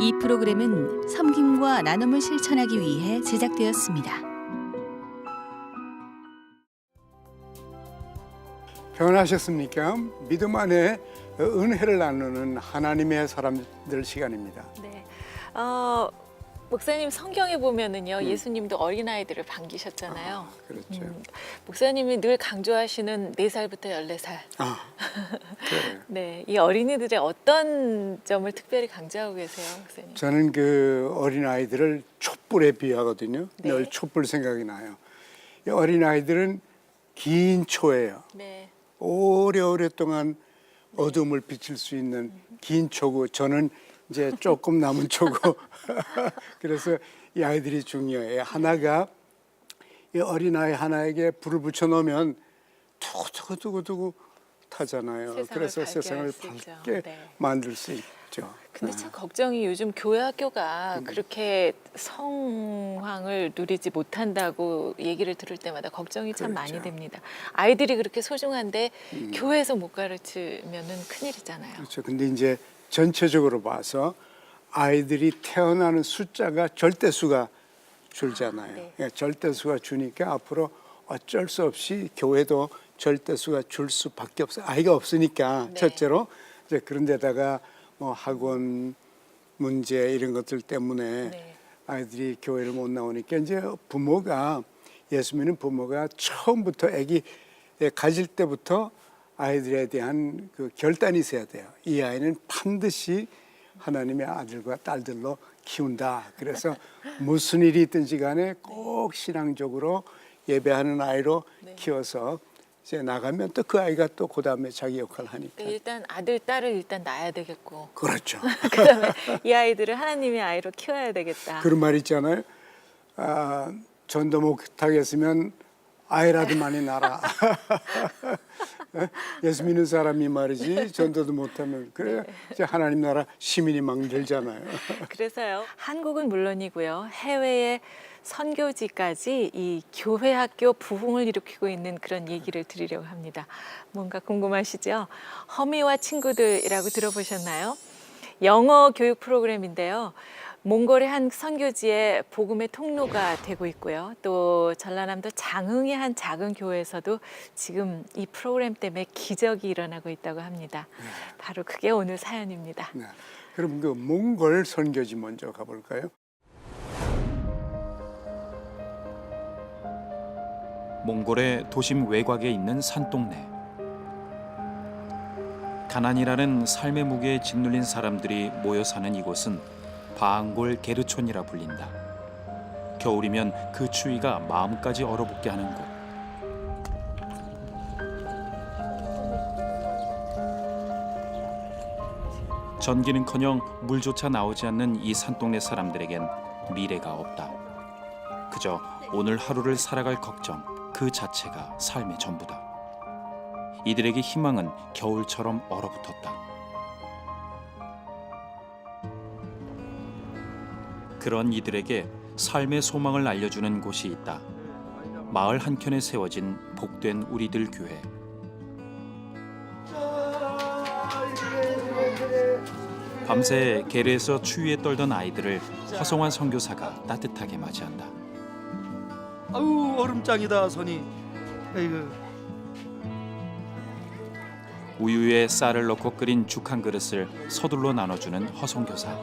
이 프로그램은 섬김과 나눔을 실천하기 위해 제작되었습니다. 평안하셨습니까? 믿음 안에 은혜를 나누는 하나님의 사람들 시간입니다. 네. 목사님 성경에 보면은요 예수님도 어린아이들을 반기셨잖아요. 그렇죠. 목사님이 늘 강조하시는 4살부터 14살. 그래요. 네, 이 어린이들의 어떤 점을 특별히 강조하고 계세요, 목사님? 저는 그 어린아이들을 촛불에 비하거든요. 네. 늘 촛불 생각이 나요. 이 어린아이들은 긴 초예요. 네, 오랫동안 어둠을 비칠 수 있는 긴 초고, 저는 이제 조금 남은 초고. 그래서 이 아이들이 중요해요. 하나가 이 어린아이 하나에게 불을 붙여 놓으면 두고두고 타잖아요. 세상을 그래서 밝게 세상을 할 수 있죠. 밝게 네. 만들 수 있죠. 근데 참 걱정이 요즘 교회 학교가 그렇게 성황을 누리지 못한다고 얘기를 들을 때마다 걱정이 참 많이 그렇죠. 됩니다. 아이들이 그렇게 소중한데 교회에서 못 가르치면은 큰일이잖아요. 그렇죠. 근데 이제 전체적으로 봐서 아이들이 태어나는 숫자가 절대수가 줄잖아요. 네. 예, 절대수가 주니까 앞으로 어쩔 수 없이 교회도 절대수가 줄 수밖에 없어요. 아이가 없으니까. 네. 첫째로 이제 그런 데다가 뭐 학원 문제 이런 것들 때문에 네. 아이들이 교회를 못 나오니까 이제 부모가, 예수 믿는 부모가 처음부터 아기 가질 때부터 아이들에 대한 그 결단이 있어야 돼요. 이 아이는 반드시 하나님의 아들과 딸들로 키운다. 그래서 무슨 일이 있든지 간에 꼭 신앙적으로 예배하는 아이로 네. 키워서 이제 나가면 또 그 아이가 또 그 다음에 자기 역할을 하니까. 그러니까 일단 아들, 딸을 일단 낳아야 되겠고 그렇죠. 그다음에 이 아이들을 하나님의 아이로 키워야 되겠다. 그런 말 있잖아요. 전도 못하겠으면 아이라도 많이 낳아라. 예수 믿는 사람이 말이지 전도도 못하면 그래 이제 하나님 나라 시민이 막 늘잖아요. 그래서요. 한국은 물론이고요. 해외의 선교지까지 이 교회 학교 부흥을 일으키고 있는 그런 얘기를 드리려고 합니다. 뭔가 궁금하시죠? 허미와 친구들이라고 들어보셨나요? 영어 교육 프로그램인데요. 몽골의 한 선교지의 복음의 통로가 되고 있고요. 또 전라남도 장흥의 한 작은 교회에서도 지금 이 프로그램 때문에 기적이 일어나고 있다고 합니다. 바로 그게 오늘 사연입니다. 네. 그럼 그 몽골 선교지 먼저 가볼까요? 몽골의 도심 외곽에 있는 산동네. 가난이라는 삶의 무게에 짓눌린 사람들이 모여 사는 이곳은 바앙골 게르촌이라 불린다. 겨울이면 그 추위가 마음까지 얼어붙게 하는 곳. 전기는커녕 물조차 나오지 않는 이 산동네 사람들에겐 미래가 없다. 그저 오늘 하루를 살아갈 걱정 그 자체가 삶의 전부다. 이들에게 희망은 겨울처럼 얼어붙었다. 그런 이들에게 삶의 소망을 알려주는 곳이 있다. 마을 한켠에 세워진 복된 우리들 교회. 밤새 게르에서 추위에 떨던 아이들을 허성환 선교사가 따뜻하게 맞이한다. 아우 얼음장이다 손이. 아이고. 우유에 쌀을 넣고 끓인 죽 한 그릇을 서둘러 나눠주는 허선교사.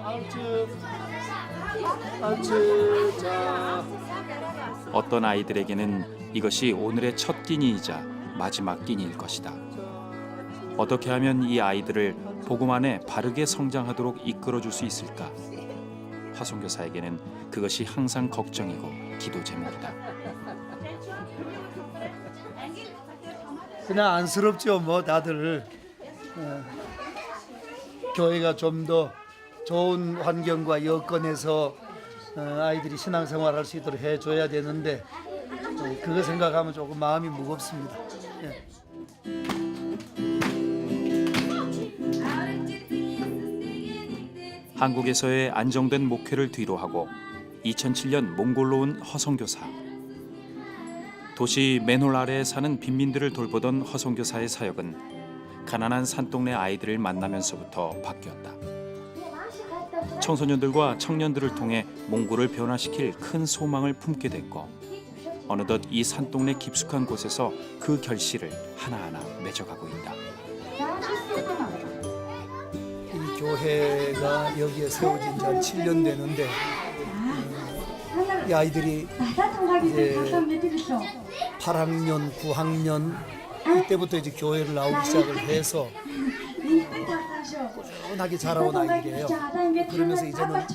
어떤 아이들에게는 이것이 오늘의 첫 끼니이자 마지막 끼니일 것이다. 어떻게 하면 이 아이들을 복음 안에 바르게 성장하도록 이끌어줄 수 있을까? 화송교사에게는 그것이 항상 걱정이고 기도 제목이다. 그냥 안쓰럽죠. 뭐 다들 교회가 좀 더 좋은 환경과 여건에서 아이들이 신앙생활할 수 있도록 해줘야 되는데 그거 생각하면 조금 마음이 무겁습니다. 예. 한국에서의 안정된 목회를 뒤로하고 2007년 몽골로 온 허성교사. 도시 맨홀 아래에 사는 빈민들을 돌보던 허성교사의 사역은 가난한 산동네 아이들을 만나면서부터 바뀌었다. 청소년들과 청년들을 통해 몽골을 변화시킬 큰 소망을 품게 됐고 어느덧 이 산동네 깊숙한 곳에서 그 결실을 하나하나 맺어가고 있다. 이 교회가 여기에 세워진 지 한 7년 되는데 이 아이들이 이제 8학년, 9학년 이때부터 이제 교회를 나오기 시작을 해서 꾸준하게 자라온 아이들이에요. 그러면서 이제는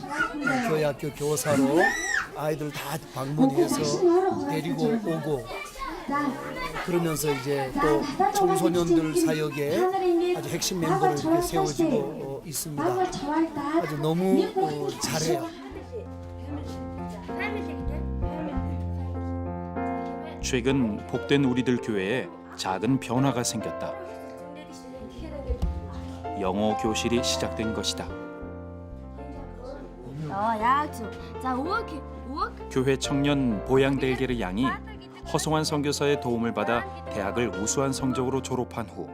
교회 학교 교사로 아이들 다 방문해서 데리고 오고 그러면서 이제 또 청소년들 사역에 아주 핵심 멤버로 이렇게 세워지고 있습니다. 아주 너무 잘해요. 최근 복된 우리들 교회에 작은 변화가 생겼다. 영어 교실이 시작된 것이다. 교회 청년 보양델게르 양이 허송환 선교사의 도움을 받아 대학을 우수한 성적으로 졸업한 후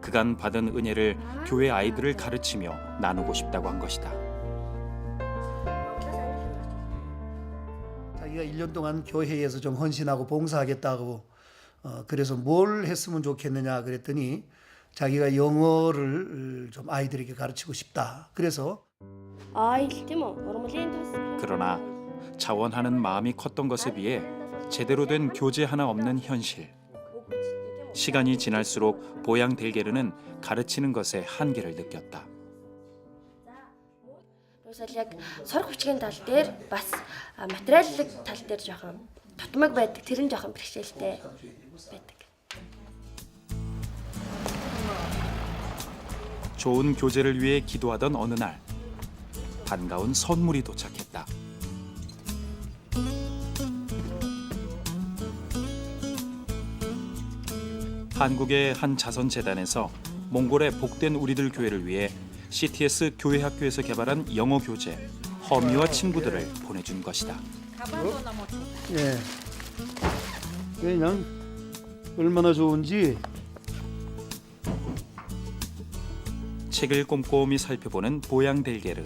그간 받은 은혜를 교회 아이들을 가르치며 나누고 싶다고 한 것이다. 자기가 1년 동안 교회에서 좀 헌신하고 봉사하겠다고 그래서 뭘 했으면 좋겠느냐 그랬더니 자기가 영어를 좀 아이들에게 가르치고 싶다. 그래서 그러나 자원하는 마음이 컸던 것에 비해 제대로 된 교재 하나 없는 현실. 시간이 지날수록 보양델게르는 가르치는 것에 한계를 느꼈다. Уусаа яг сурах хүчгийн тал дээр бас материаллык тал дээр жоохон тутмаг байдаг. Тэр нь жоохон бэрхшээлтэй байдаг. 좋은 교재를 위해 기도하던 어느 날 반가운 선물이 도착했다. 한국의 한 자선재단에서 몽골의 복된 우리들 교회를 위해 CTS 교회학교에서 개발한 영어 교재 허미와 친구들을 보내준 것이다. 예, 그냥 얼마나 좋은지 책을 꼼꼼히 살펴보는 보양델게르.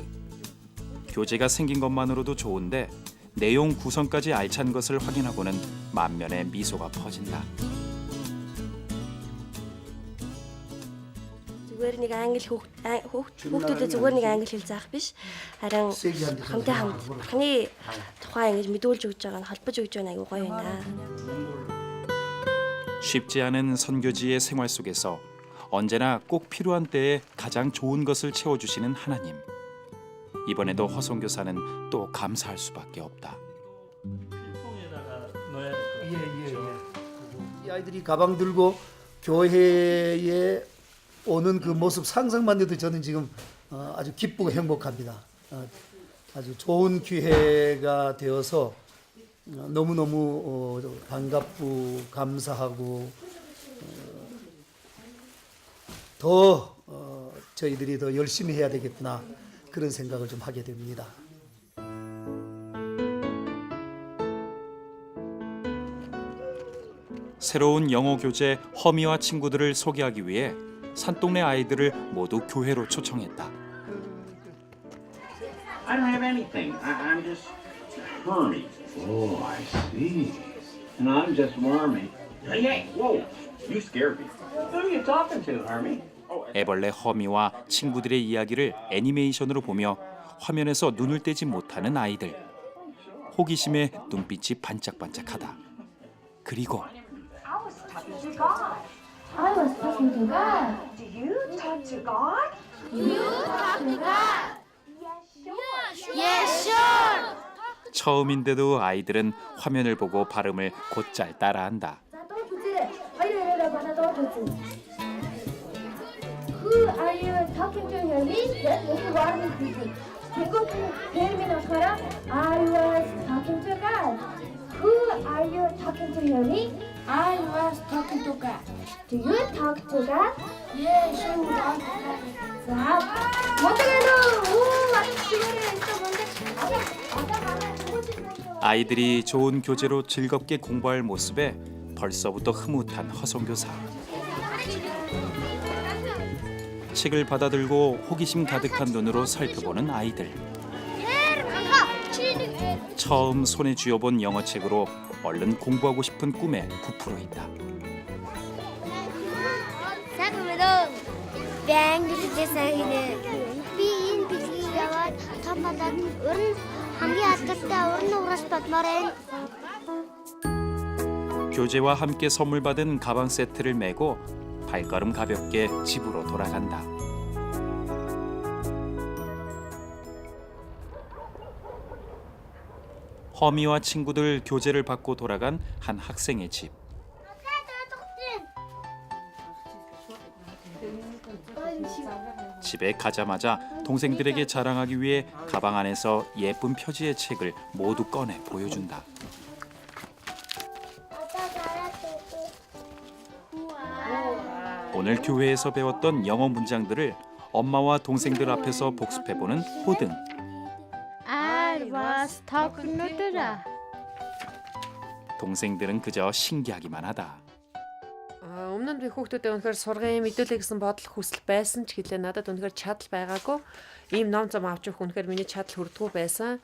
교재가 생긴 것만으로도 좋은데 내용 구성까지 알찬 것을 확인하고는 만면에 미소가 퍼진다. Зүгээр нэг англи хүүхдүүдэд зүгээр нэг англи хэл заах биш. Харин хамтаа бурхны тухай ингэж мэдүүлж өгч байгаа нь холбож өгч байгаа нь аюу гоё байна. 쉽지 않은 선교지의 생활 속에서 언제나 꼭 필요한 때에 가장 좋은 것을 채워주시는 하나님. 이번에도 허선교사는 또 감사할 수밖에 없다. 이 아이들이 가방 들고 교회에 오는 그 모습 상상만 해도 저는 지금 아주 기쁘고 행복합니다. 아주 좋은 기회가 되어서 너무너무 반갑고 감사하고 더 저희들이 더 열심히 해야 되겠구나 그런 생각을 좀 하게 됩니다. 새로운 영어 교재 허미와 친구들을 소개하기 위해 산동네 아이들을 모두 교회로 초청했다. I don't have anything. I'm just Hermie. Oh, I see. And I'm just Wormy. Hey, whoa! You scared me. Who are you talking to, Hermie? 애벌레 허미와 친구들의 이야기를 애니메이션으로 보며 화면에서 눈을 떼지 못하는 아이들. 호기심에 눈빛이 반짝반짝하다. 그리고 I was talking to God. Do you talk to God? You talk to God. Yes, sure. 처음인데도 아이들은 화면을 보고 발음을 곧잘 따라한다. Who are you talking to, Hermie? 여기 와는 그지. 태국 벨미는 거라. I was talking to God. Who are you talking to, Hermie? I was talking to God. Do you talk to God? Yes, you talk to God. 자, 어떻게든 아주 시간이 있었는데 아이들이 좋은 교재로 즐겁게 공부할 모습에 벌써부터 흐뭇한 허선교사. 책을 받아들고 호기심 가득한 눈으로 살펴보는 아이들. 처음 손에 쥐어본 영어책으로 얼른 공부하고 싶은 꿈에 부풀어 있다. Сайн байна уу? Би англи хэлээ сайн хийнэ. Би энэ бэлгийг яваад том болоод өрн хамгийн алдартай өрн уграас бодмоор байна. 교재와 함께 선물 받은 가방 세트를 메고 발걸음 가볍게 집으로 돌아간다. 허미와 친구들 교재를 받고 돌아간 한 학생의 집. 집에 가자마자 동생들에게 자랑하기 위해 가방 안에서 예쁜 표지의 책을 모두 꺼내 보여준다. 오늘 교회에서 배웠던 영어 문장들을 엄마와 동생들 앞에서 복습해보는 호등. I was talking to the. 동생들은 그저 신기하기만 하다. Өмнө нь би хүүхдүүдэд үнэхээр сургын мэдүүлээ гэсэн бодол хүсэл байсан ч гэлээ надад үнэхээр чадал байгаагүй. Ийм ном зам авч явах үнэхээр миний чадал хүрдэггүй байсан.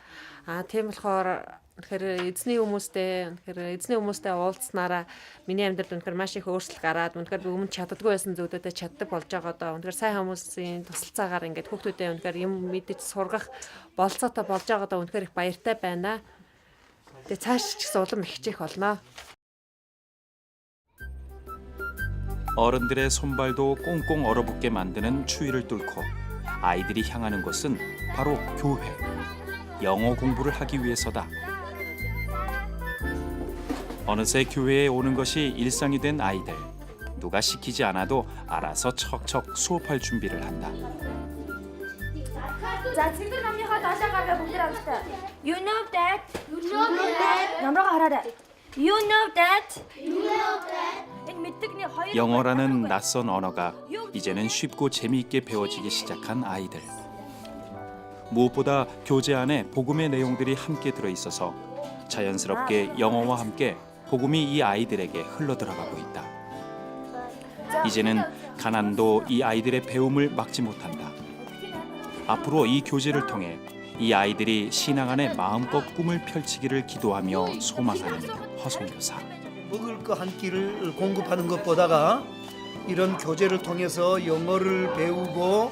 Тийм болохоор үнэхээр эзний хүмүүстэй уулзснараа миний амьдралд үнэхээр маш их өөрчлөлт гараад үнэхээр би өмнө чаддаггүй байсан зүйлүүдэд чаддаг болж байгаа доо. Үнэхээр сайн хүмүүсийн тусалцаагаар ингээд хүүхдүүдэд үнэхээр юм мэдэж сургах болцоотой болж байгаа доо үнэхээр их баяртай байна. Тэгээ цааш ч гэсэн улам их хичээх болно. 어른들의 손발도 꽁꽁 얼어붙게 만드는 추위를 뚫고 아이들이 향하는 곳은 바로 교회. 영어 공부를 하기 위해서다. 어느새 교회에 오는 것이 일상이 된 아이들. 누가 시키지 않아도 알아서 척척 수업할 준비를 한다. За цэгдэр номынхоо доошоо гаргаа бүгд авчихсан. You know that. Номроо хараарай. You know that. Энэ мэддэгний хоёр 영어라는 낯선 언어가 이제는 쉽고 재미있게 배워지기 시작한 아이들. 무엇보다 교재 안에 복음의 내용들이 함께 들어있어서 자연스럽게 영어와 함께 복음이 이 아이들에게 흘러들어가고 있다. 이제는 가난도 이 아이들의 배움을 막지 못한다. 앞으로 이 교재를 통해 이 아이들이 신앙 안에 마음껏 꿈을 펼치기를 기도하며 소망하는 허송교사. 먹을 거 한 끼를 공급하는 것보다가 이런 교재를 통해서 영어를 배우고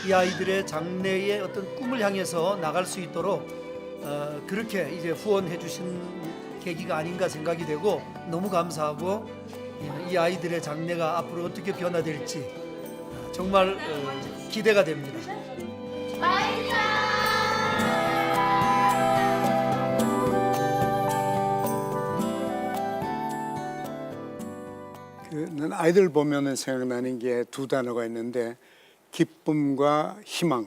이 아이들의 장래의 어떤 꿈을 향해서 나갈 수 있도록 그렇게 이제 후원해 주신 계기가 아닌가 생각이 되고 너무 감사하고 이 아이들의 장래가 앞으로 어떻게 변화될지 정말 기대가 됩니다. 난 아이들 보면은 생각나는 게 두 단어가 있는데 기쁨과 희망.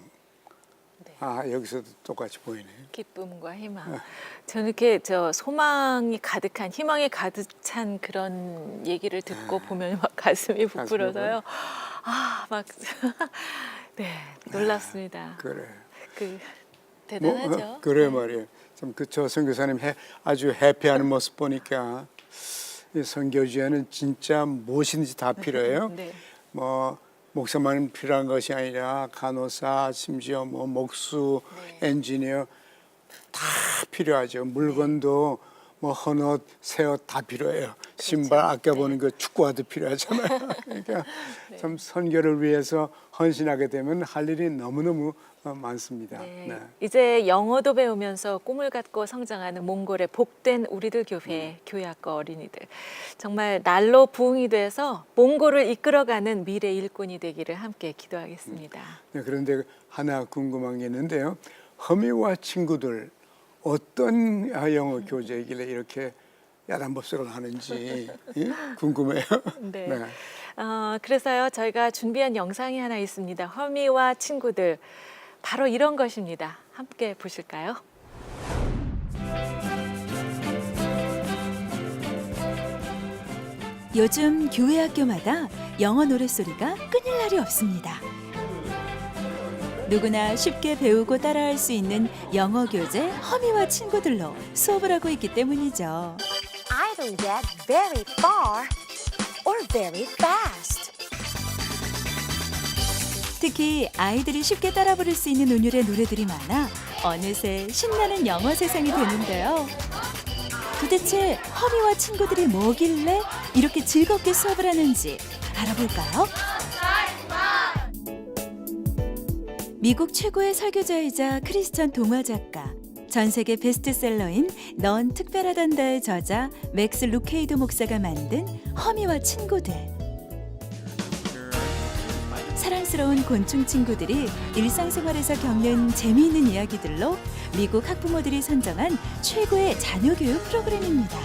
여기서도 똑같이 보이네요. 기쁨과 희망. 저는 이렇게 소망이 가득한, 희망이 가득 찬 그런 얘기를 듣고 보면 막 가슴이 부풀어서요. 네, 놀랍습니다. 그래. 대단하죠. 그래 말이에요. 참 저 선교사님 아주 해피하는 모습 보니까 이 선교지에는 진짜 무엇이든지 다 필요해요. 네. 뭐 목사만 필요한 것이 아니라 간호사, 심지어 뭐 목수, 엔지니어 다 필요하죠. 물건도 뭐 헌옷, 새옷 다 필요해요. 신발 아까 보는 그 축구화도 필요하잖아요. 그러니까 참 선교를 위해서 헌신하게 되면 할 일이 너무너무 많습니다. 네. 이제 영어도 배우면서 꿈을 갖고 성장하는 몽골의 복된 우리들 교회 교회학과 어린이들. 정말 날로 부흥이 돼서 몽골을 이끌어가는 미래 일꾼이 되기를 함께 기도하겠습니다. 네, 그런데 하나 궁금한 게 있는데요. 허미와 친구들 어떤 영어 교재이길래 이렇게 야단법석을 하는지 궁금해요. 네. 네. 그래서요 저희가 준비한 영상이 하나 있습니다. 허미와 친구들. 바로 이런 것입니다. 함께 보실까요? 요즘 교회 학교마다 영어 노랫소리가 끊일 날이 없습니다. 누구나 쉽게 배우고 따라할 수 있는 영어 교재 허미와 친구들로 수업을 하고 있기 때문이죠. Either get very far or very fast. 특히 아이들이 쉽게 따라 부를 수 있는 운율의 노래들이 많아 어느새 신나는 영어 세상이 되는데요. 도대체 허미와 친구들이 뭐길래 이렇게 즐겁게 수업을 하는지 알아볼까요? 미국 최고의 설교자이자 크리스천 동화 작가, 전 세계 베스트셀러인 넌 특별하단다의 저자 맥스 루케이도 목사가 만든 허미와 친구들. 사랑스러운 곤충 친구들이 일상생활에서 겪는 재미있는 이야기들로 미국 학부모들이 선정한 최고의 자녀교육 프로그램입니다.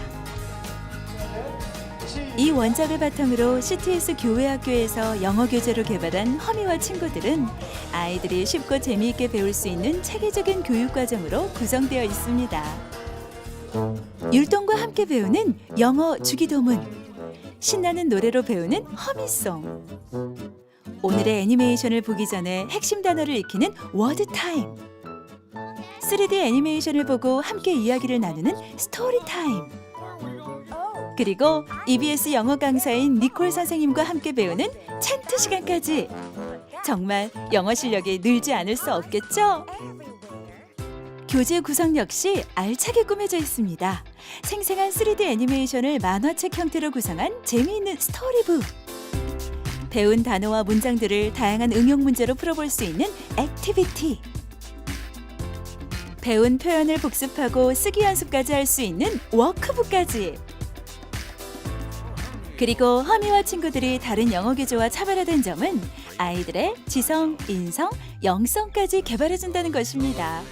이 원작을 바탕으로 CTS 교회학교에서 영어 교재로 개발한 허미와 친구들은 아이들이 쉽고 재미있게 배울 수 있는 체계적인 교육 과정으로 구성되어 있습니다. 율동과 함께 배우는 영어 주기도문, 신나는 노래로 배우는 허미송, 오늘의 애니메이션을 보기 전에 핵심 단어를 익히는 워드 타임, 3D 애니메이션을 보고 함께 이야기를 나누는 스토리 타임, 그리고 EBS 영어 강사인 니콜 선생님과 함께 배우는 챈트 시간까지. 정말 영어 실력이 늘지 않을 수 없겠죠? 교재 구성 역시 알차게 꾸며져 있습니다. 생생한 3D 애니메이션을 만화책 형태로 구성한 재미있는 스토리북. 배운 단어와 문장들을 다양한 응용 문제로 풀어볼 수 있는 액티비티. 배운 표현을 복습하고 쓰기 연습까지 할 수 있는 워크북까지. 그리고 허미와 친구들이 다른 영어 교재와 차별화된 점은 아이들의 지성, 인성, 영성까지 개발해준다는 것입니다.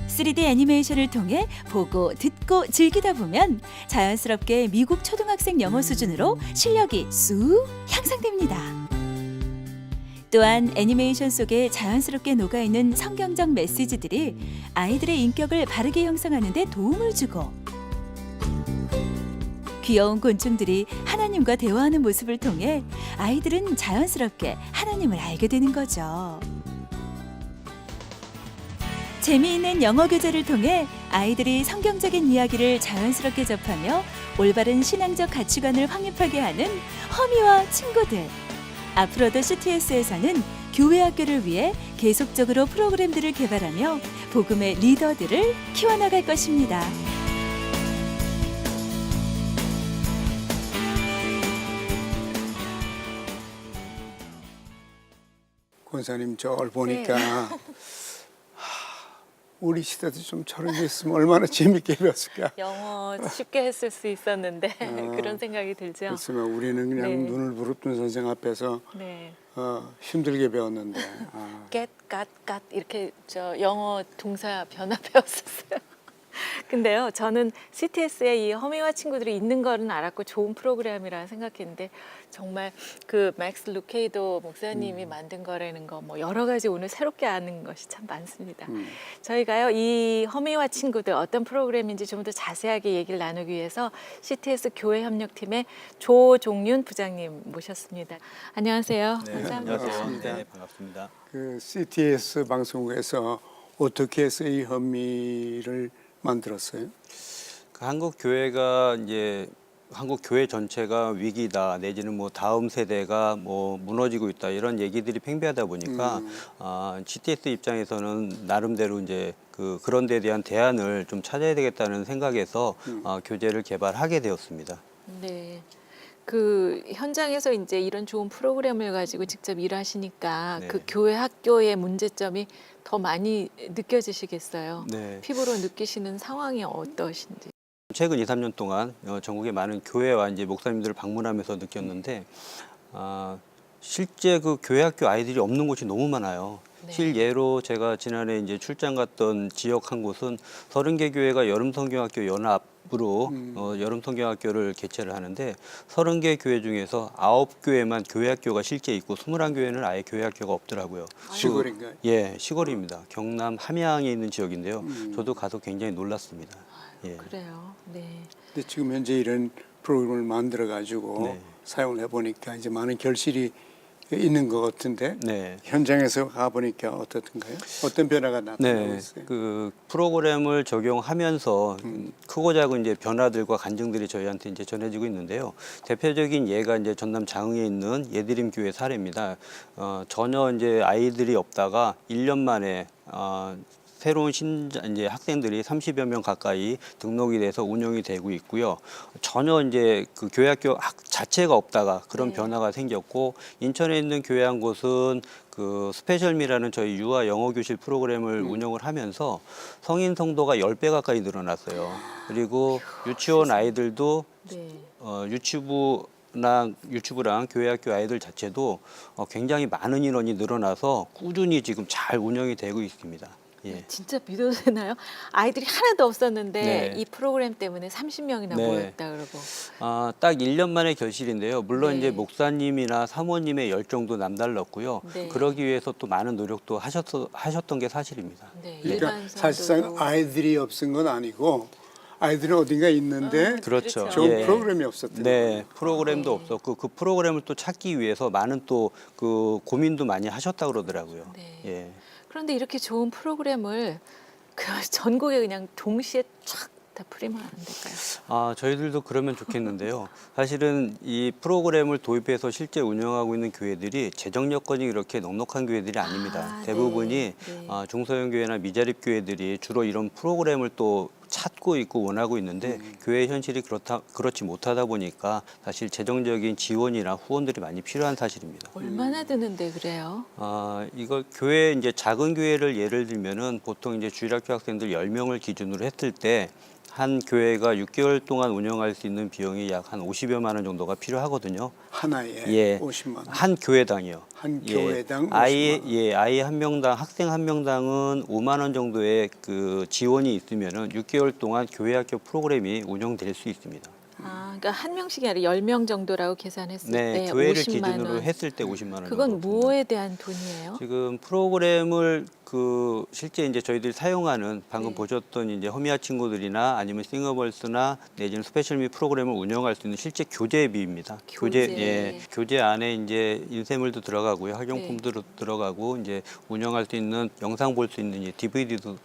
3D 애니메이션을 통해 보고 듣고 즐기다 보면 자연스럽게 미국 초등학생 영어 수준으로 실력이 쑥 향상됩니다. 또한 애니메이션 속에 자연스럽게 녹아있는 성경적 메시지들이 아이들의 인격을 바르게 형성하는 데 도움을 주고, 귀여운 곤충들이 하나님과 대화하는 모습을 통해 아이들은 자연스럽게 하나님을 알게 되는 거죠. 재미있는 영어 교재를 통해 아이들이 성경적인 이야기를 자연스럽게 접하며 올바른 신앙적 가치관을 확립하게 하는 허미와 친구들. 앞으로도 CTS에서는 교회 학교를 위해 계속적으로 프로그램들을 개발하며 복음의 리더들을 키워나갈 것입니다. 권사님 저를 보니까 우리 시대도 좀 저런 게 있으면 얼마나 재밌게 배웠을까. 영어 쉽게 했을 수 있었는데 그런 생각이 들죠. 그렇지만 우리는 그냥 네. 눈을 부릅뜬 선생 앞에서 네. 힘들게 배웠는데. get, got 이렇게 저 영어 동사 변화 배웠었어요. 근데요, 저는 CTS에 이 허미와 친구들이 있는 거는 알았고 좋은 프로그램이라 생각했는데 정말 그 맥스 루케이도 목사님이 만든 거라는 거 뭐 여러 가지 오늘 새롭게 아는 것이 참 많습니다. 저희가요, 이 허미와 친구들 어떤 프로그램인지 좀 더 자세하게 얘기를 나누기 위해서 CTS 교회 협력팀의 조종윤 부장님 모셨습니다. 안녕하세요. 네, 감사합니다. 안녕하세요. 네, 반갑습니다. 그 CTS 방송국에서 어떻게 해서 이 현미를 만들었어요? 그 한국 교회가 이제 한국 교회 전체가 위기다 내지는 뭐 다음 세대가 뭐 무너지고 있다 이런 얘기들이 팽배하다 보니까 CTS 입장에서는 나름대로 이제 그런 데에 대한 대안을 좀 찾아야 되겠다는 생각에서 교재를 개발하게 되었습니다. 네. 그 현장에서 이제 이런 좋은 프로그램을 가지고 직접 일하시니까 네. 그 교회 학교의 문제점이 더 많이 느껴지시겠어요. 네. 피부로 느끼시는 상황이 어떠신지. 최근 2, 3년 동안 전국의 많은 교회와 이제 목사님들을 방문하면서 느꼈는데 실제 그 교회 학교 아이들이 없는 곳이 너무 많아요. 네. 실예로 제가 지난해 이제 출장 갔던 지역 한 곳은 30개 교회가 여름성경학교 연합으로 여름성경학교를 개최를 하는데 30개 교회 중에서 9교회만 교회 학교가 실제 있고 21교회는 아예 교회 학교가 없더라고요. 시골인가요? 예, 시골입니다. 경남 함양에 있는 지역인데요. 저도 가서 굉장히 놀랐습니다. 예. 그래요. 네. 근데 지금 현재 이런 프로그램을 만들어 가지고 네. 사용을 해보니까 이제 많은 결실이 있는 것 같은데 네. 현장에서 가보니까 어떻던가요? 어떤 변화가 나타나고 네, 있어요? 그 프로그램을 적용하면서 크고 작은 이제 변화들과 간증들이 저희한테 이제 전해지고 있는데요. 대표적인 예가 이제 전남 장흥에 있는 예드림 교회 사례입니다. 전혀 이제 아이들이 없다가 1년 만에 새로운 이제 학생들이 30여 명 가까이 등록이 돼서 운영이 되고 있고요. 전혀 이제 그 교회학교 자체가 없다가 그런 변화가 생겼고, 인천에 있는 교회 한 곳은 그 스페셜미라는 저희 유아 영어 교실 프로그램을 운영을 하면서 성인 성도가 10배 가까이 늘어났어요. 그리고 유치원 아이들도 유치부랑 교회학교 아이들 자체도 굉장히 많은 인원이 늘어나서 꾸준히 지금 잘 운영이 되고 있습니다. 예. 진짜 믿어도 되나요? 아이들이 하나도 없었는데 네. 이 프로그램 때문에 30명이나 네. 모였다 그러고. 딱 1년 만의 결실인데요. 물론 네. 이제 목사님이나 사모님의 열정도 남달랐고요. 네. 그러기 위해서 또 많은 노력도 하셨던 게 사실입니다. 네, 그러니까 일반 사실상 성도도. 아이들이 없은 건 아니고 아이들은 어딘가 있는데 그렇죠. 좋은 예. 프로그램이 없었대요. 네, 프로그램도 없었고 그 프로그램을 또 찾기 위해서 많은 또 그 고민도 많이 하셨다 그러더라고요. 네. 예. 그런데 이렇게 좋은 프로그램을 그 전국에 그냥 동시에 촥 다 풀이면 안 될까요? 저희들도 그러면 좋겠는데요. 사실은 이 프로그램을 도입해서 실제 운영하고 있는 교회들이 재정 여건이 이렇게 넉넉한 교회들이 아닙니다. 대부분이 네. 중소형 교회나 미자립 교회들이 주로 이런 프로그램을 또 찾고 있고 원하고 있는데 교회 현실이 그렇지 못하다 보니까 사실 재정적인 지원이나 후원들이 많이 필요한 사실입니다. 얼마나 드는데 그래요? 이걸 교회 이제 작은 교회를 예를 들면은 보통 이제 주일학교 학생들 10명을 기준으로 했을 때 한 교회가 6개월 동안 운영할 수 있는 비용이 약 한 50여만 원 정도가 필요하거든요. 하나에 예. 50만 원. 한 교회당이요. 한 교회당 50만 아이 한 명당, 학생 한 명당은 5만 원 정도의 그 지원이 있으면은 6개월 동안 교회학교 프로그램이 운영될 수 있습니다. 그러니까 한 명씩이 아니라 10명 정도라고 계산했을 네, 때 교회를 50만 기준으로 원. 했을 때 50만 원. 그건 정도 뭐에 대한 돈이에요? 지금 프로그램을 실제 이제 저희들이 사용하는 방금 보셨던 이제 허미아 친구들이나 아니면 싱어벌스나 내지는 스페셜미 프로그램을 운영할 수 있는 실제 교재비입니다. 교재 안에 이제 인쇄물도 들어가고요, 학용품도 들어가고 이제 운영할 수 있는 영상 볼 수 있는 DVD도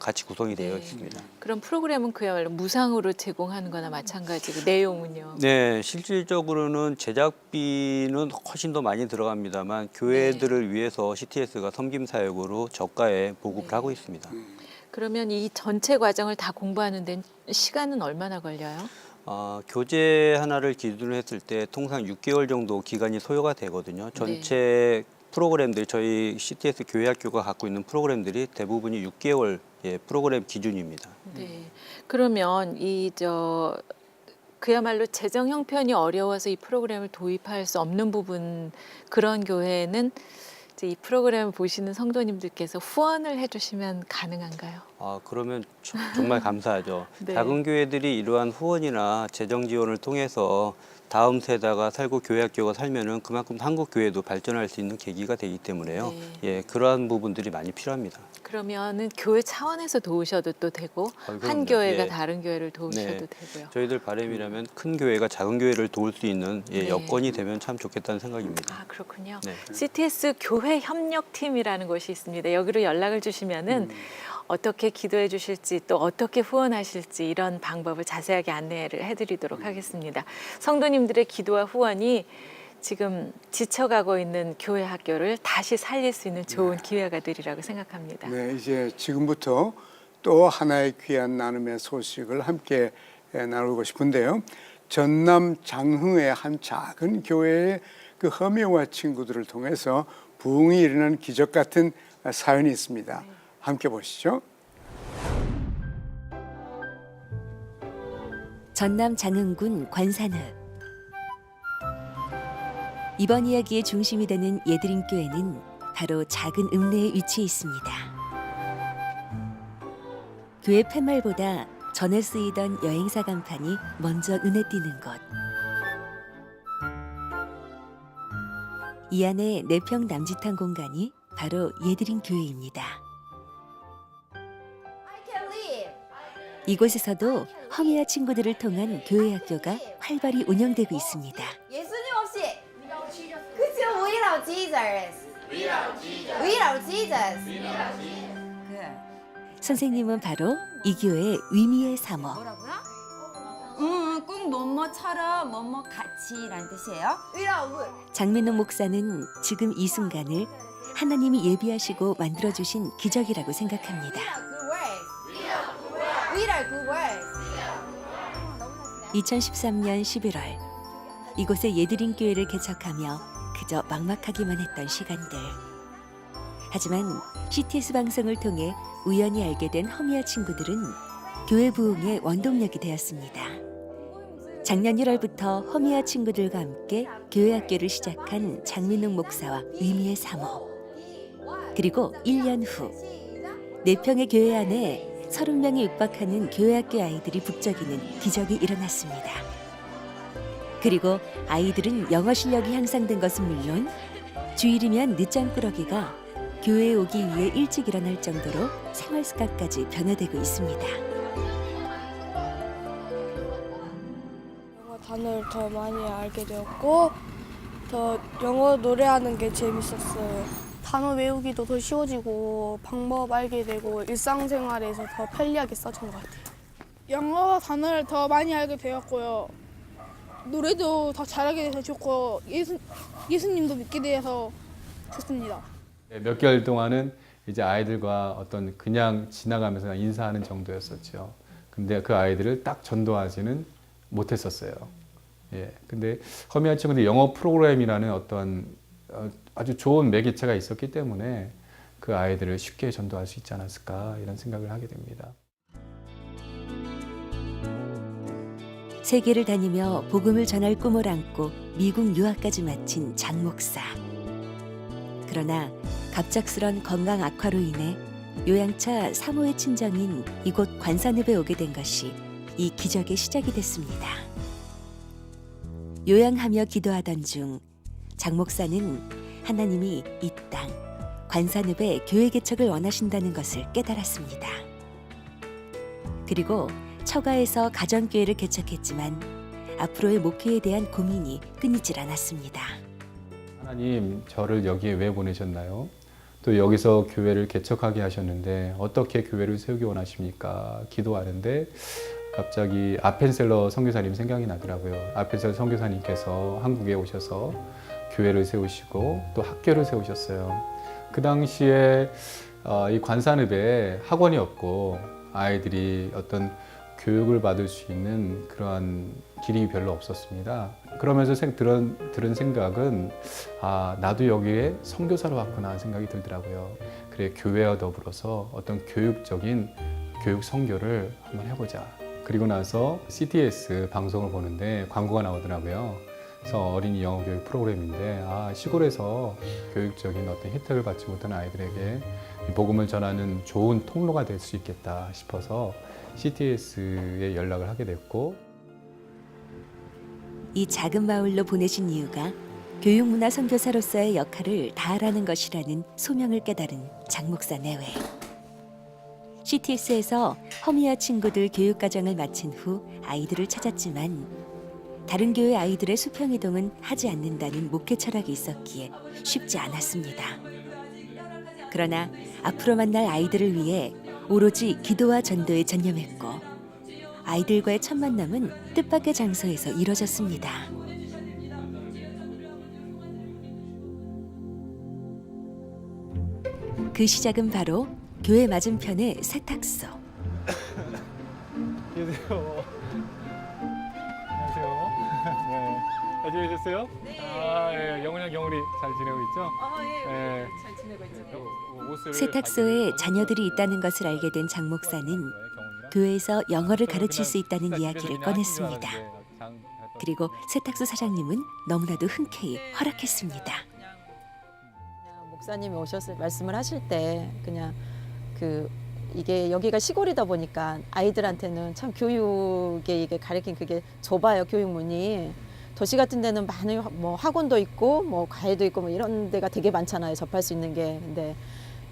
같이 구성이 되어 있습니다. 그럼 프로그램은 그야말로 무상으로 제공하는 거나 마찬가지고 내용은요? 네, 실질적으로는 제작비는 훨씬 더 많이 들어갑니다만 교회들을 위해서 CTS가 섬김 사역으로 저가에 보급을 하고 있습니다. 그러면 이 전체 과정을 다 공부하는 데는 시간은 얼마나 걸려요? 교재 하나를 기준으로 했을 때 통상 6개월 정도 기간이 소요가 되거든요. 전체 프로그램들, 저희 CTS 교회학교가 갖고 있는 프로그램들이 대부분이 6개월 프로그램 기준입니다. 네. 그러면 그야말로 재정 형편이 어려워서 이 프로그램을 도입할 수 없는 부분, 그런 교회는 이제 이 프로그램을 보시는 성도님들께서 후원을 해주시면 가능한가요? 그러면 정말 감사하죠. 네. 작은 교회들이 이러한 후원이나 재정 지원을 통해서 다음 세대가 살고 교회학교가 살면은 그만큼 한국 교회도 발전할 수 있는 계기가 되기 때문에요. 네. 그러한 부분들이 많이 필요합니다. 그러면은 교회 차원에서 도우셔도 또 되고 그럼요. 한 교회가 예. 다른 교회를 도우셔도 네. 되고요. 저희들 바람이라면 큰 교회가 작은 교회를 도울 수 있는 여건이 되면 참 좋겠다는 생각입니다. 그렇군요. 네. CTS 교회 협력팀이라는 곳이 있습니다. 여기로 연락을 주시면은 어떻게 기도해 주실지 또 어떻게 후원하실지 이런 방법을 자세하게 안내를 해드리도록 하겠습니다. 성도님들의 기도와 후원이 지금 지쳐가고 있는 교회 학교를 다시 살릴 수 있는 좋은 기회가 되리라고 생각합니다. 네, 이제 지금부터 또 하나의 귀한 나눔의 소식을 함께 나누고 싶은데요. 전남 장흥의 한 작은 교회의 그 허미와 친구들을 통해서 부흥이 일어나는 기적 같은 사연이 있습니다. 함께 보시죠. 전남 장흥군 관산읍. 이번 이야기의 중심이 되는 예드림교회는 바로 작은 읍내에 위치해 있습니다. 교회 팻말보다 전에 쓰이던 여행사 간판이 먼저 눈에 띄는 곳. 이 안에 4평 남짓한 공간이 바로 예드림교회입니다. 이곳에서도 허미아 친구들을 통한 교회 학교가 활발히 운영되고 있습니다. 예수님 없이 그죠? We love Jesus. We love Jesus. 선생님은 바로 이 교회의 위미의 사모. 꼭 뭐뭐처럼 뭐뭐 같이란 뜻이에요. We love. 장민호 목사는 지금 이 순간을 하나님이 예비하시고 만들어주신 기적이라고 생각합니다. We are good ways. 2013년 11월 이곳에 예드린 교회를 개척하며 그저 막막하기만 했던 시간들. 하지만 CTS 방송을 통해 우연히 알게 된 허미아 친구들은 교회 부흥의 원동력이 되었습니다. 작년 1월부터 허미아 친구들과 함께 교회 학교를 시작한 장민웅 목사와 의미의 사모. 그리고 1년 후 4평의 교회 안에 30명이 육박하는 교회 학교 아이들이 북적이는 기적이 일어났습니다. 그리고 아이들은 영어 실력이 향상된 것은 물론 주일이면 늦잠꾸러기가 교회에 오기 위해 일찍 일어날 정도로 생활 습관까지 변화되고 있습니다. 영어 단어를 더 많이 알게 되었고 더 영어 노래하는 게 재밌었어요. 단어 외우기도 더 쉬워지고 방법 알게 되고 일상생활에서 더 편리하게 써진 것 같아요. 영어 단어를 더 많이 알게 되었고요. 노래도 더 잘하게 돼서 좋고 예수님도 믿게 되어서 좋습니다. 몇 개월 동안은 이제 아이들과 어떤 그냥 지나가면서 인사하는 정도였었죠. 근데 그 아이들을 딱 전도하지는 못했었어요. 예. 근데 허미아 친구들 영어 프로그램이라는 어떤 아주 좋은 매개체가 있었기 때문에 그 아이들을 쉽게 전도할 수 있지 않았을까 이런 생각을 하게 됩니다. 세계를 다니며 복음을 전할 꿈을 안고 미국 유학까지 마친 장 목사. 그러나 갑작스런 건강 악화로 인해 요양차 사모의 친정인 이곳 관산읍에 오게 된 것이 이 기적의 시작이 됐습니다. 요양하며 기도하던 중 장 목사는 하나님이 이 땅 관산읍에 교회 개척을 원하신다는 것을 깨달았습니다. 그리고 처가에서 가정교회를 개척했지만 앞으로의 목회에 대한 고민이 끊이질 않았습니다. 하나님, 저를 여기에 왜 보내셨나요? 또 여기서 교회를 개척하게 하셨는데 어떻게 교회를 세우기 원하십니까? 기도하는데 갑자기 아펜셀러 선교사님 생각이 나더라고요. 아펜셀러 선교사님께서 한국에 오셔서 교회를 세우시고 또 학교를 세우셨어요. 그 당시에 이 관산읍에 학원이 없고 아이들이 어떤 교육을 받을 수 있는 그러한 길이 별로 없었습니다. 그러면서 들은 생각은 나도 여기에 선교사로 왔구나 생각이 들더라고요. 그래, 교회와 더불어서 어떤 교육적인 교육 선교를 한번 해보자. 그리고 나서 CTS 방송을 보는데 광고가 나오더라고요. 그래서 어린이 영어 교육 프로그램인데 시골에서 교육적인 어떤 혜택을 받지 못한 아이들에게 복음을 전하는 좋은 통로가 될 수 있겠다 싶어서 CTS에 연락을 하게 됐고, 이 작은 마을로 보내신 이유가 교육문화 선교사로서의 역할을 다하라는 것이라는 소명을 깨달은 장 목사 내외. CTS에서 허미아 친구들 교육과정을 마친 후 아이들을 찾았지만 다른 교회 아이들의 수평이동은 하지 않는다는 목회 철학이 있었기에 쉽지 않았습니다. 그러나 앞으로 만날 아이들을 위해 오로지 기도와 전도에 전념했고 아이들과의 첫 만남은 뜻밖의 장소에서 이뤄졌습니다. 그 시작은 바로 교회 맞은편의 세탁소. 안녕하세요. 안녕하세요. 네. 잘 지내셨어요? 네. 예. 영훈이랑 경훈이 잘 지내고 있죠? 예, 잘 지내고 있죠. 세탁소에 자녀들이 있다는 것을 알게 된 장 목사는 교회에서 영어를 가르칠 수 있다는 이야기를 꺼냈습니다. 그리고 세탁소 사장님은 너무나도 흔쾌히 허락했습니다. 목사님이 오셔서 말씀을 하실 때 그냥 이게 여기가 시골이다 보니까 아이들한테는 참 교육에 이게 가르친 그게 좁아요. 교육문이 도시 같은 데는 많은 뭐 학원도 있고 뭐 과외도 있고 뭐 이런 데가 되게 많잖아요. 접할 수 있는 게. 근데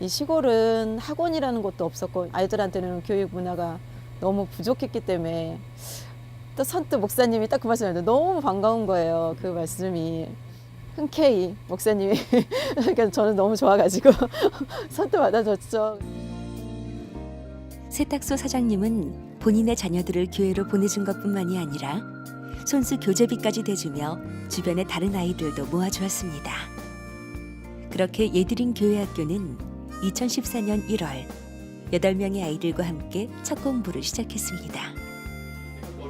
이 시골은 학원이라는 것도 없었고 아이들한테는 교육 문화가 너무 부족했기 때문에 또 선뜻 목사님이 딱 그 말씀을 너무 반가운 거예요. 그 말씀이 흔쾌히 목사님이 그러니까 저는 너무 좋아가지고 선뜻 받아줬죠. 세탁소 사장님은 본인의 자녀들을 교회로 보내준 것뿐만이 아니라 손수 교재비까지 대주며 주변의 다른 아이들도 모아주었습니다. 그렇게 예드린 교회학교는 2014년 1월 8명의 아이들과 함께 첫 공부를 시작했습니다.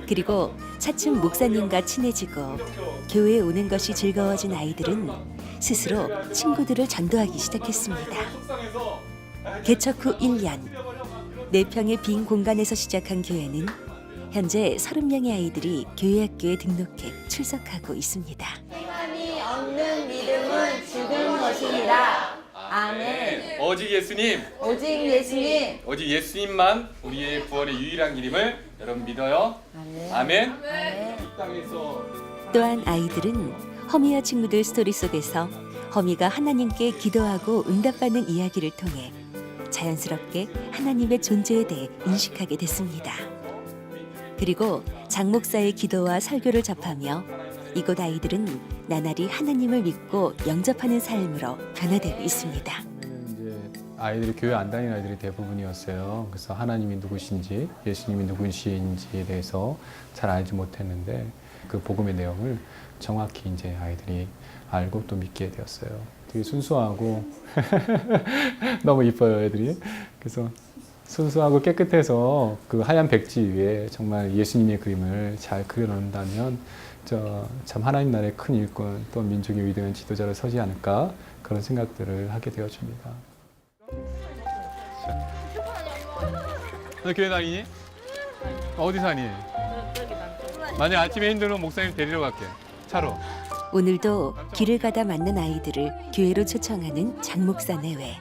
그리고 차츰 목사님과 친해지고 교회에 오는 것이 즐거워진 아이들은 스스로 친구들을 전도하기 시작했습니다. 개척 후 1년, 4평의 빈 공간에서 시작한 교회는 현재 30명의 아이들이 교회학교에 등록해 출석하고 있습니다. 희망이 없는 믿음은 죽은 것이니라. 아멘. 오직 예수님, 오직 예수님. 오직 예수님만 우리의 구원의 유일한 길임을 여러분 믿어요. 아멘. 이 땅에서 또한 아이들은 허미와 친구들 스토리 속에서 허미가 하나님께 기도하고 응답받는 이야기를 통해 자연스럽게 하나님의 존재에 대해 인식하게 됐습니다. 그리고 장 목사의 기도와 설교를 접하며 이곳 아이들은 나날이 하나님을 믿고 영접하는 삶으로 변화되고 있습니다. 이제 아이들이 교회 안 다니는 아이들이 대부분이었어요. 그래서 하나님이 누구신지, 예수님이 누구신지에 대해서 잘 알지 못했는데 그 복음의 내용을 정확히 이제 아이들이 알고 또 믿게 되었어요. 되게 순수하고 너무 이뻐요, 애들이. 그래서 순수하고 깨끗해서 그 하얀 백지 위에 정말 예수님의 그림을 잘 그려놓는다면 참 하나님 나라의 큰 일꾼 또 민족의 위대한 지도자로 서지 않을까 그런 생각들을 하게 되어집니다. 너 교회 다니니? 어디 사니? 만약 아침에 힘들면 목사님 데리러 갈게. 차로. 오늘도 길을 가다 만난 아이들을 교회로 초청하는 장목사 내외.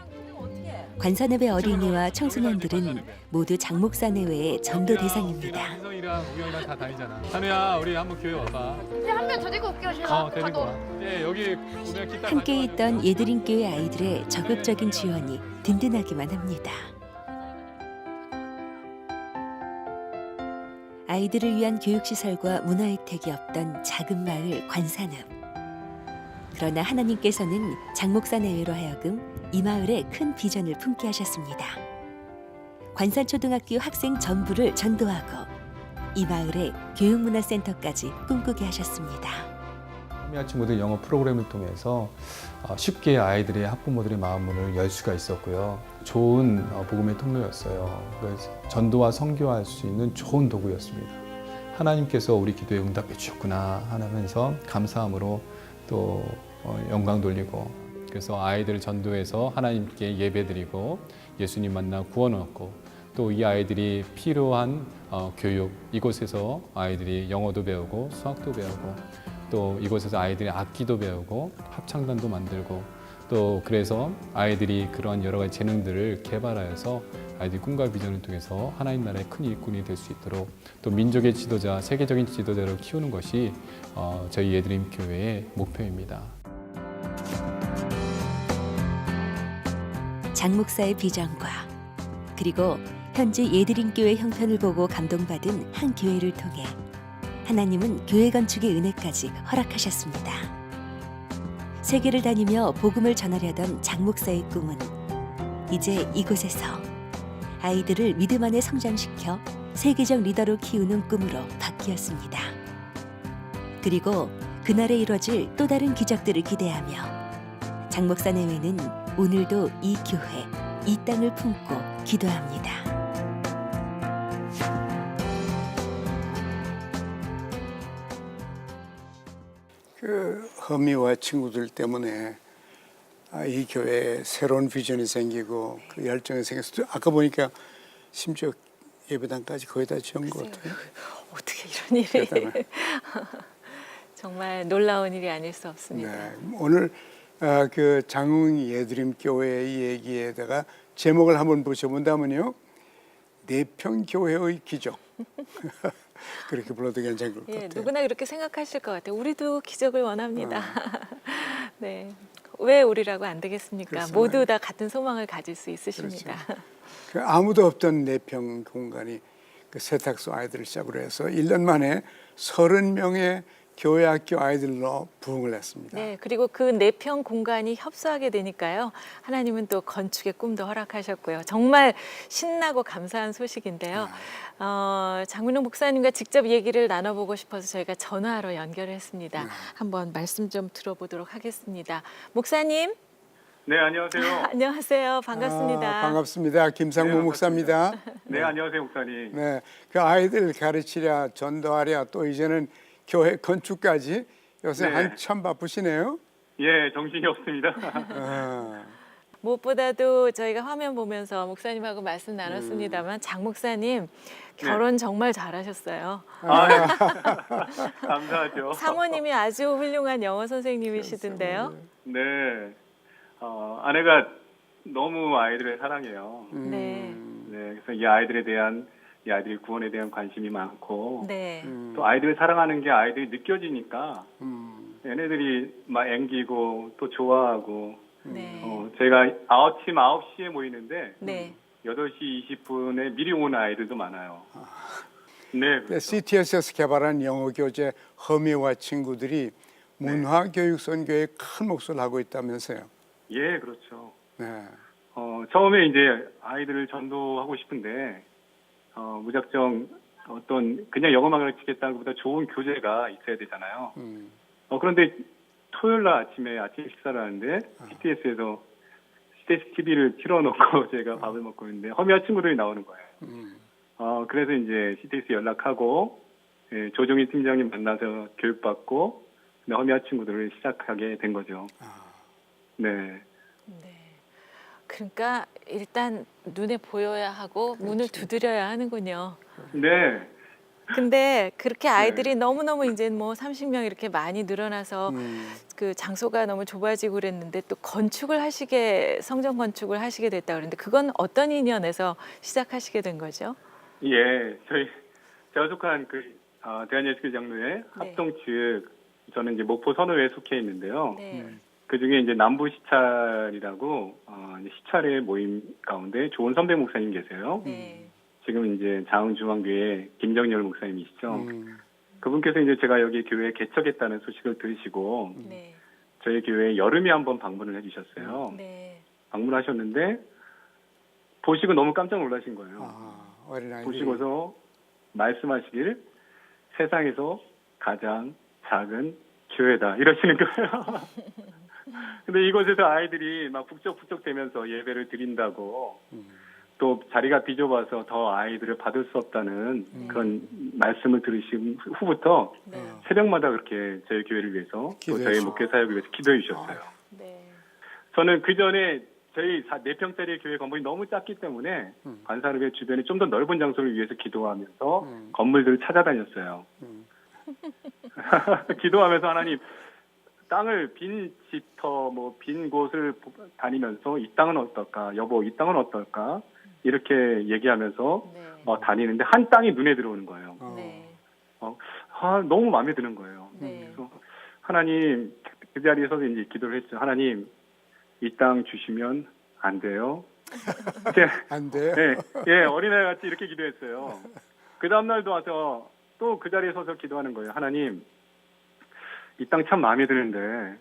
관사내배 어린이와 청소년들은 모두 장목사 내외의 전도 대상입니다. 한성이랑 우영이랑 다 다니잖아. 한우야, 우리 한번 교회 와봐. 한 명 데리고 올게요. 제가. 데리고 와. 이제 여기 오면 기타 함께 있던 예드린 교회 아이들의 적극적인 지원이 든든하기만 합니다. 아이들을 위한 교육시설과 문화 혜택이 없던 작은 마을 관산읍. 그러나 하나님께서는 장목사 내외로 하여금 이 마을에 큰 비전을 품게 하셨습니다. 관산초등학교 학생 전부를 전도하고 이 마을에 교육문화센터까지 꿈꾸게 하셨습니다. 허미와 친구들 영어 프로그램을 통해서 쉽게 아이들의 학부모들의 마음을 열 수가 있었고요. 좋은 복음의 통로였어요. 그래서 전도와 선교할 수 있는 좋은 도구였습니다. 하나님께서 우리 기도에 응답해 주셨구나 하면서 감사함으로 또 영광 돌리고 그래서 아이들을 전도해서 하나님께 예배드리고 예수님 만나 구원 얻고 또 이 아이들이 필요한 교육 이곳에서 아이들이 영어도 배우고 수학도 배우고 또 이곳에서 아이들이 악기도 배우고 합창단도 만들고 또 그래서 아이들이 그러한 여러 가지 재능들을 개발하여서 아이들이 꿈과 비전을 통해서 하나님 나라의 큰 일꾼이 될 수 있도록 또 민족의 지도자, 세계적인 지도자를 키우는 것이 저희 예드림 교회의 목표입니다. 장 목사의 비전과 그리고 현재 예드림 교회 형편을 보고 감동받은 한 교회를 통해 하나님은 교회 건축의 은혜까지 허락하셨습니다. 세계를 다니며 복음을 전하려던 장 목사의 꿈은 이제 이곳에서 아이들을 믿음 안에 성장시켜 세계적 리더로 키우는 꿈으로 바뀌었습니다. 그리고 그날에 이뤄질 또 다른 기적들을 기대하며 장 목사 내외는 오늘도 이 교회, 이 땅을 품고 기도합니다. 그 허미와 친구들 때문에 이 교회에 새로운 비전이 생기고 그 열정이 생겼어요. 아까 보니까 심지어 예배당까지 거의 다 지은 것 같아요. 어떻게 이런 일이 정말 놀라운 일이 아닐 수 없습니다. 네, 오늘 그 장흥 예드림 교회 얘기에다가 제목을 한번 붙여본다면요, 내평 교회의 기적. 그렇게 불러도 괜찮을 것 같아요. 누구나 그렇게 생각하실 것 같아요. 우리도 기적을 원합니다. 네, 왜 우리라고 안 되겠습니까? 그렇습니다. 모두 다 같은 소망을 가질 수 있으십니다. 그 아무도 없던 내평 공간이 그 세탁소 아이들을 시작으로 해서 1년 만에 30명의 교회 학교 아이들로 부흥을 했습니다. 네, 그리고 그 내평 공간이 협소하게 되니까요. 하나님은 또 건축의 꿈도 허락하셨고요. 정말 신나고 감사한 소식인데요. 장민호 목사님과 직접 얘기를 나눠보고 싶어서 저희가 전화로 연결을 했습니다. 한번 말씀 좀 들어보도록 하겠습니다. 목사님. 네, 안녕하세요. 안녕하세요. 반갑습니다. 반갑습니다. 김상무 목사입니다. 네, 안녕하세요, 목사님. 네, 그 아이들 가르치랴, 전도하랴, 또 이제는 교회 건축까지 요새 네. 한참 바쁘시네요. 예, 정신이 없습니다. 무엇보다도 저희가 화면 보면서 목사님하고 말씀 나눴습니다만 장 목사님 결혼 정말 잘하셨어요. 감사하죠. 사모님이 아주 훌륭한 영어 선생님이시던데요. 네, 아내가 너무 아이들을 사랑해요. 네. 네, 그래서 이 아이들의 구원에 대한 관심이 많고, 네. 또 아이들을 사랑하는 게 아이들이 느껴지니까, 얘네들이 막 앵기고 또 좋아하고, 네. 제가 아침 9시에 모이는데, 네. 8시 20분에 미리 오는 아이들도 많아요. 네. CTS에서 개발한 영어 교재 허미와 친구들이 문화 교육 선교에 큰 몫을 하고 있다면서요. 예, 그렇죠. 네. 처음에 이제 아이들을 전도하고 싶은데, 무작정 그냥 영어만 가르치겠다는 것보다 좋은 교재가 있어야 되잖아요. 그런데 토요일 날 아침에 아침 식사를 하는데, CTS에서 CTS TV를 틀어놓고 제가 밥을 먹고 있는데, 허미아 친구들이 나오는 거예요. 그래서 이제 CTS 연락하고, 조종희 팀장님 만나서 교육받고, 허미아 친구들을 시작하게 된 거죠. 네. 그러니까 일단 눈에 보여야 하고 문을 두드려야 하는군요. 네. 근데 그렇게 아이들이 너무너무 이제 뭐 30명 이렇게 많이 늘어나서 그 장소가 너무 좁아지고 그랬는데 또 성전 건축을 하시게 됐다 그랬는데 그건 어떤 인연에서 시작하시게 된 거죠? 예, 제가 속한 대한예수교 장로회 합동 측, 저는 이제 목포 선호회에 속해 있는데요. 그 중에 이제 남부 시찰이라고 시찰의 모임 가운데 좋은 선배 목사님 계세요. 지금 이제 자흥중앙교회 김정열 목사님이시죠. 그분께서 이제 제가 여기 교회에 개척했다는 소식을 들으시고 저희 교회에 여름에 한번 방문을 해주셨어요. 방문하셨는데 보시고 너무 깜짝 놀라신 거예요. 보시고서 말씀하시길 세상에서 가장 작은 교회다 이러시는 거예요. 근데 이곳에서 아이들이 막 북적북적 대면서 예배를 드린다고 또 자리가 비좁아서 더 아이들을 받을 수 없다는 그런 말씀을 들으신 후부터 새벽마다 그렇게 저희 교회를 위해서 또 저희 목회 사역을 위해서 기도해 주셨어요. 저는 그 전에 저희 4평짜리 교회 건물이 너무 작기 때문에 관사르베 주변에 좀 더 넓은 장소를 위해서 기도하면서 건물들을 찾아다녔어요. 기도하면서 하나님 땅을 빈 집터 빈 곳을 다니면서 이 땅은 어떨까 여보 이 땅은 어떨까 이렇게 얘기하면서 다니는데 한 땅이 눈에 들어오는 거예요. 너무 마음에 드는 거예요. 그래서 하나님 그 자리에 서서 이제 기도를 했죠. 하나님 이 땅 주시면 안 돼요. 안 돼요? 예, 어린애 같이 이렇게 기도했어요. 그 다음 날도 와서 또 그 자리에 서서 기도하는 거예요. 하나님 이 땅 참 마음에 드는데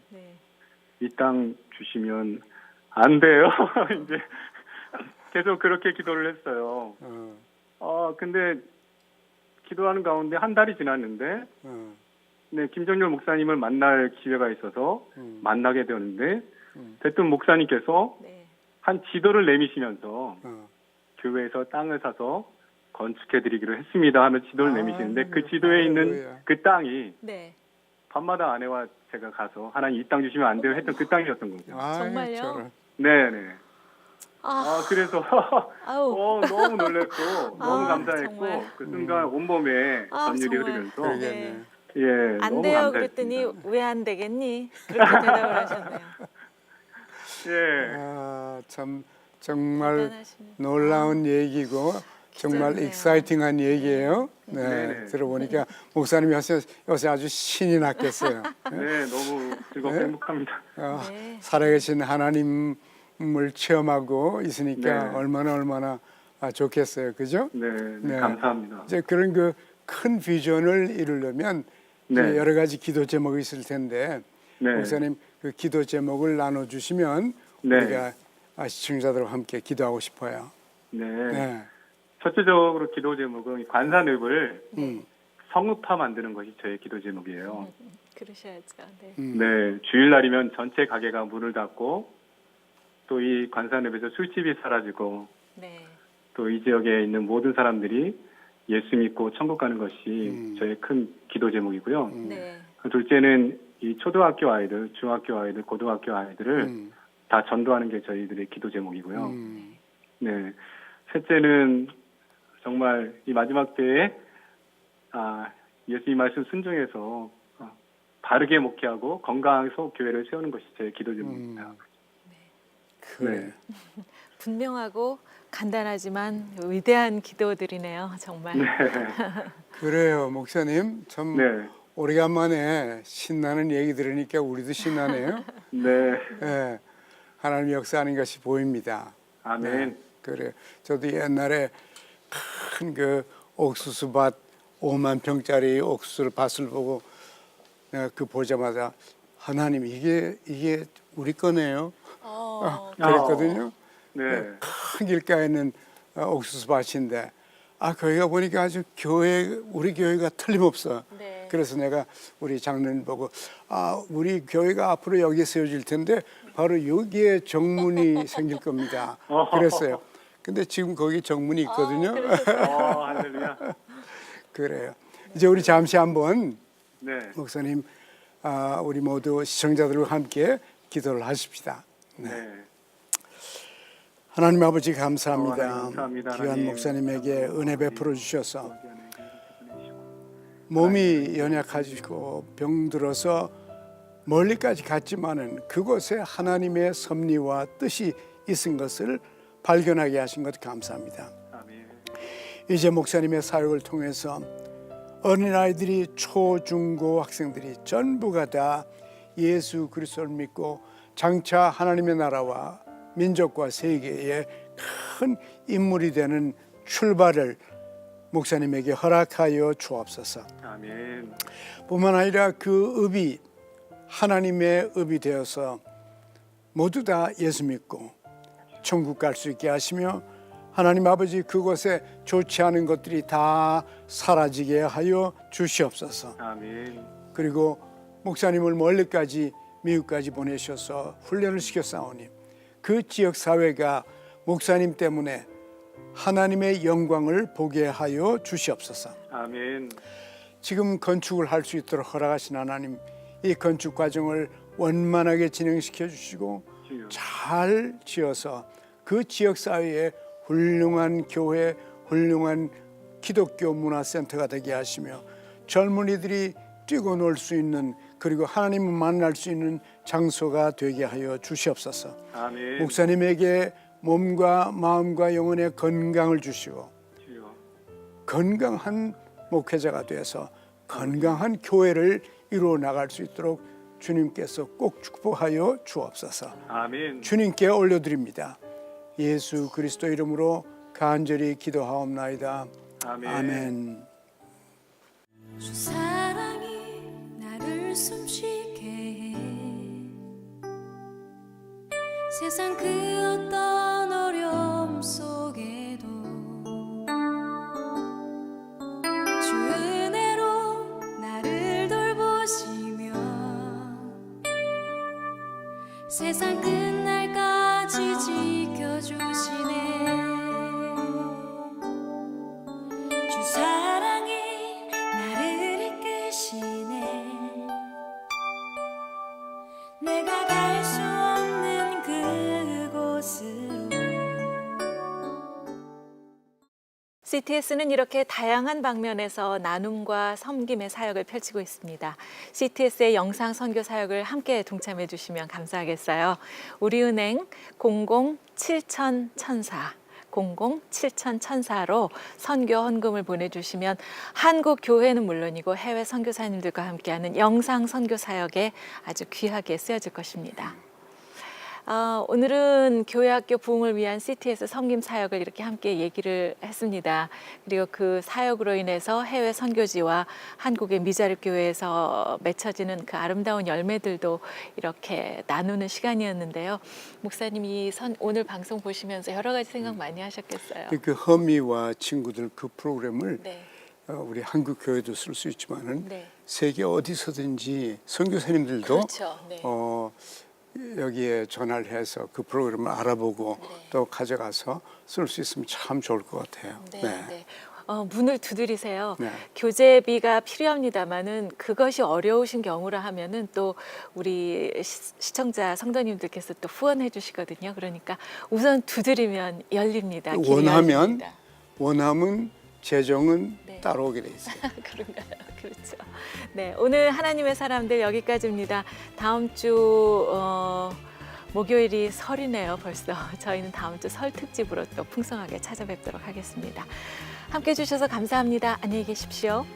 이 땅 주시면 안 돼요. 이제 계속 그렇게 기도를 했어요. 근데 기도하는 가운데 한 달이 지났는데 김정열 목사님을 만날 기회가 있어서 만나게 되었는데 대뜸 목사님께서 한 지도를 내미시면서 교회에서 땅을 사서 건축해드리기로 했습니다 하며 지도를 내미시는데 그 지도에 있는 그 땅이 밤마다 아내와 제가 가서 하나님 이 땅 주시면 안 돼요 했던 그 땅이었던 거죠. 정말요? 네네. 그래서 너무 놀랐고 너무 감사했고 정말. 그 순간 온몸에 전율이 정말. 흐르면서 안 너무 돼요 감사했습니다. 그랬더니 왜 안 되겠니? 그렇게 대답을 하셨네요. 참 정말 대단하십니다. 놀라운 얘기고 정말 익사이팅한 얘기예요. 네네. 들어보니까 목사님이 요새 아주 신이 났겠어요. 네, 너무 즐겁고 행복합니다. 살아계신 하나님을 체험하고 있으니까 얼마나 좋겠어요, 그죠? 네, 감사합니다. 이제 그런 큰 비전을 이루려면 이제 여러 가지 기도 제목이 있을 텐데 목사님 그 기도 제목을 나눠주시면 우리가 시청자들과 함께 기도하고 싶어요. 첫째적으로 기도 제목은 관산읍을 성읍화 만드는 것이 저의 기도 제목이에요. 그러셔야죠. 네, 주일날이면 전체 가게가 문을 닫고 또 이 관산읍에서 술집이 사라지고 네. 또 이 지역에 있는 모든 사람들이 예수 믿고 천국 가는 것이 저의 큰 기도 제목이고요. 네. 둘째는 이 초등학교 아이들, 중학교 아이들, 고등학교 아이들을 다 전도하는 게 저희들의 기도 제목이고요. 네. 셋째는 정말 이 마지막 때에 예수님 말씀 순종해서 바르게 목회하고 건강해서 교회를 세우는 것이 제 기도 제목입니다. 그래. 분명하고 간단하지만 위대한 기도들이네요. 정말. 네. 그래요, 목사님. 참 네. 오래간만에 신나는 얘기 들으니까 우리도 신나네요. 네. 네. 하나님 역사하는 것이 보입니다. 아멘. 네, 그래. 저도 옛날에 큰 그 옥수수밭 5만 평짜리 옥수수 밭을 보고 내가 그 보자마자 하나님 이게 우리 거네요. 그랬거든요. 네. 큰 길가에 있는 옥수수 밭인데 거기가 보니까 아주 우리 교회가 틀림없어. 네. 그래서 내가 우리 장로님 보고 우리 교회가 앞으로 여기에 세워질 텐데 바로 여기에 정문이 생길 겁니다. 그랬어요. 근데 지금 거기 정문이 있거든요. 할렐루야. 그래요. 이제 우리 잠시 한번 네. 목사님 우리 모두 시청자들과 함께 기도를 하십시다. 네. 하나님 아버지 감사합니다. 감사합니다, 귀한 하나님. 목사님에게 은혜 베풀어 주셔서 몸이 연약하시고 병들어서 멀리까지 갔지만은 그곳에 하나님의 섭리와 뜻이 있은 것을 발견하게 하신 것 감사합니다. 이제 목사님의 사역을 통해서 어린아이들이 초, 중, 고 학생들이 전부가 다 예수 그리스도를 믿고 장차 하나님의 나라와 민족과 세계에 큰 인물이 되는 출발을 목사님에게 허락하여 주옵소서. 아멘. 뿐만 아니라 그 읍이 하나님의 읍이 되어서 모두 다 예수 믿고 천국 갈 수 있게 하시며 하나님 아버지 그곳에 좋지 않은 것들이 다 사라지게 하여 주시옵소서. 아멘. 그리고 목사님을 멀리까지 미국까지 보내셔서 훈련을 시켰사오니 그 지역 사회가 목사님 때문에 하나님의 영광을 보게 하여 주시옵소서. 아멘. 지금 건축을 할 수 있도록 허락하신 하나님, 이 건축 과정을 원만하게 진행시켜 주시고 잘 지어서 그 지역 사회에 훌륭한 교회, 훌륭한 기독교 문화센터가 되게 하시며 젊은이들이 뛰고 놀 수 있는 그리고 하나님을 만날 수 있는 장소가 되게 하여 주시옵소서. 아멘. 목사님에게 몸과 마음과 영혼의 건강을 주시고 건강한 목회자가 되어서 건강한 교회를 이루어 나갈 수 있도록 주님께서 꼭 축복하여 주옵소서. 아멘. 주님께 올려드립니다. 예수 그리스도 이름으로 간절히 기도하옵나이다. 아멘. 아멘. 주 사랑이 나를 숨쉬게 해 세상 그 어떤 어려움 속에도 주 은혜로 나를 돌보시며 세상 끝날까지 지켜주시네. 주 사랑이 나를 이끄시네. 내가 갈 수 없는 그곳으로. CTS는 이렇게 다양한 방면에서 나눔과 섬김의 사역을 펼치고 있습니다. CTS의 영상 선교 사역을 함께 동참해 주시면 감사하겠어요. 우리은행 00-7000-1004 00-7000-1004로 선교 헌금을 보내주시면 한국 교회는 물론이고 해외 선교사님들과 함께하는 영상 선교 사역에 아주 귀하게 쓰여질 것입니다. 오늘은 교회학교 부흥을 위한 CTS 섬김 사역을 이렇게 함께 얘기를 했습니다. 그리고 그 사역으로 인해서 해외 선교지와 한국의 미자립 교회에서 맺혀지는 그 아름다운 열매들도 이렇게 나누는 시간이었는데요. 목사님이 오늘 방송 보시면서 여러 가지 생각 많이 하셨겠어요. 그 허미와 친구들 그 프로그램을 우리 한국 교회도 쓸 수 있지만은 세계 어디서든지 선교사님들도 그렇죠. 네. 여기에 전화를 해서 그 프로그램을 알아보고 또 가져가서 쓸 수 있으면 참 좋을 것 같아요. 네. 문을 두드리세요. 네. 교재비가 필요합니다만은 그것이 어려우신 경우라 하면은 또 우리 시청자 성도님들께서 또 후원해 주시거든요. 그러니까 우선 두드리면 열립니다. 길이 열립니다. 원하면 재정은 따라오게 돼 있어요. 그런가요? 그렇죠. 네, 오늘 하나님의 사람들 여기까지입니다. 다음 주 목요일이 설이네요. 벌써 저희는 다음 주 설 특집으로 또 풍성하게 찾아뵙도록 하겠습니다. 함께해 주셔서 감사합니다. 안녕히 계십시오.